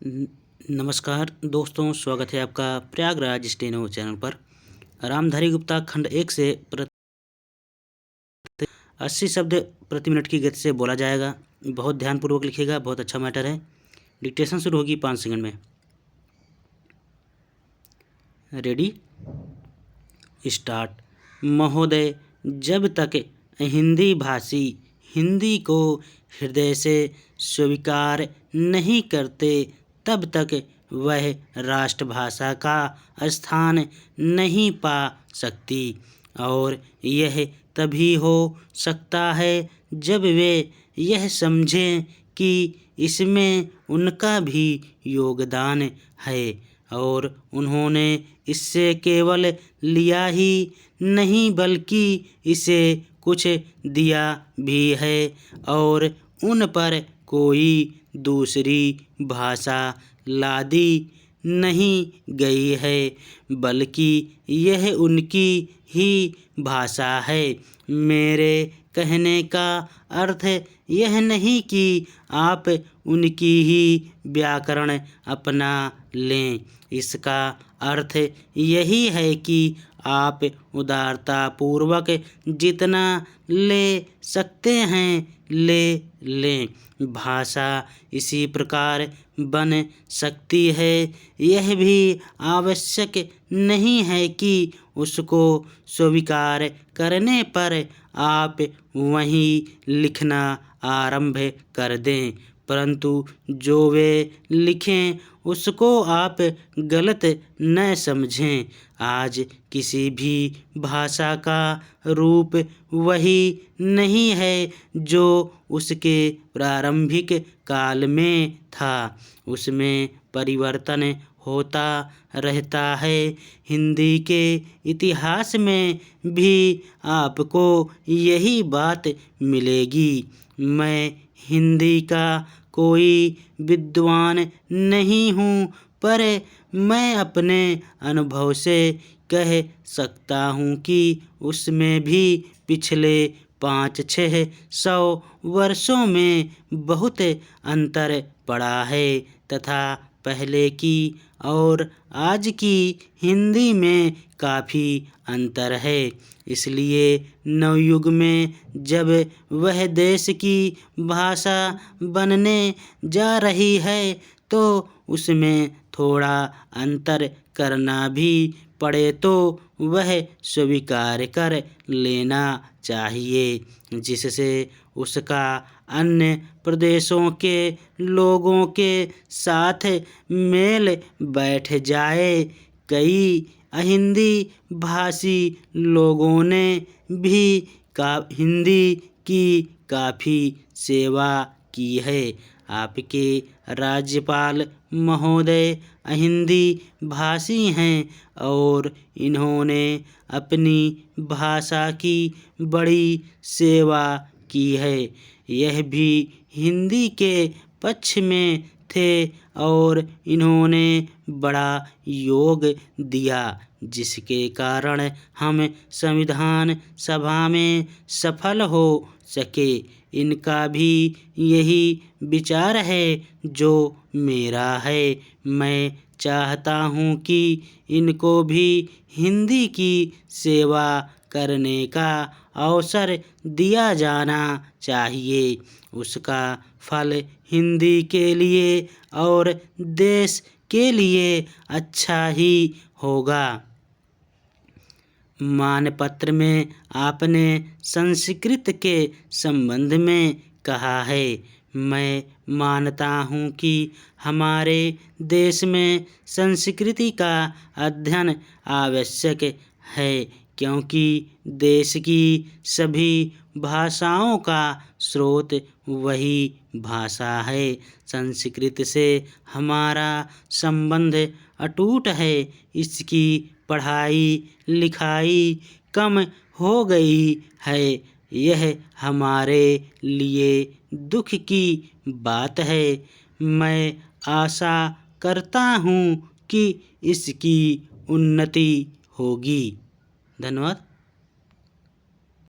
न- नमस्कार दोस्तों, स्वागत है आपका प्रयागराज स्टेनो चैनल पर। रामधारी गुप्ता खंड 1 से 80 शब्द प्रति मिनट की गति से बोला जाएगा। बहुत ध्यानपूर्वक लिखिएगा, बहुत अच्छा मैटर है। डिक्टेशन शुरू होगी 5 सेकंड में। Ready, start. महोदय, जब तक हिंदी भाषी हिंदी को हृदय से स्वीकार नहीं करते तब तक वह राष्ट्रभाषा का स्थान नहीं पा सकती, और यह तभी हो सकता है जब वे यह समझें कि इसमें उनका भी योगदान है और उन्होंने इससे केवल लिया ही नहीं बल्कि इसे कुछ दिया भी है, और उन पर कोई दूसरी भाषा लादी नहीं गई है, बल्कि यह उनकी ही भाषा है। मेरे कहने का अर्थ यह नहीं कि आप उनकी ही व्याकरण अपना लें। इसका अर्थ यही है कि आप उदारतापूर्वक जितना ले सकते हैं ले लें। भाषा इसी प्रकार बन सकती है। यह भी आवश्यक नहीं है कि उसको स्वीकार करने पर आप वहीं लिखना आरंभ कर दें, परंतु जो वे लिखें उसको आप गलत न समझें। आज किसी भी भाषा का रूप वही नहीं है जो उसके प्रारंभिक काल में था। उसमें परिवर्तन होता रहता है। हिंदी के इतिहास में भी आपको यही बात मिलेगी। मैं हिंदी का कोई विद्वान नहीं हूँ, पर मैं अपने अनुभव से कह सकता हूँ कि उसमें भी पिछले 500-600 वर्षों में बहुत अंतर पड़ा है तथा पहले की और आज की हिंदी में काफ़ी अंतर है। इसलिए नवयुग में जब वह देश की भाषा बनने जा रही है तो उसमें थोड़ा अंतर करना भी पड़े तो वह स्वीकार कर लेना चाहिए, जिससे उसका अन्य प्रदेशों के लोगों के साथ मेल बैठ जाए। कई हिंदी भाषी लोगों ने भी हिंदी की काफ़ी सेवा की है। आपके राज्यपाल महोदय हिंदी भाषी हैं और इन्होंने अपनी भाषा की बड़ी सेवा की है। यह भी हिंदी के पक्ष में थे और इन्होंने बड़ा योग दिया, जिसके कारण हम संविधान सभा में सफल हो सके। इनका भी यही विचार है जो मेरा है। मैं चाहता हूँ कि इनको भी हिंदी की सेवा करने का अवसर दिया जाना चाहिए। उसका फल हिंदी के लिए और देश के लिए अच्छा ही होगा। मानपत्र में आपने संस्कृत के संबंध में कहा है। मैं मानता हूँ कि हमारे देश में संस्कृति का अध्ययन आवश्यक है, क्योंकि देश की सभी भाषाओं का स्रोत वही भाषा है। संस्कृत से हमारा संबंध अटूट है। इसकी पढ़ाई लिखाई कम हो गई है। यह हमारे लिए दुख की बात है। मैं आशा करता हूँ कि इसकी उन्नति होगी। धन्यवाद।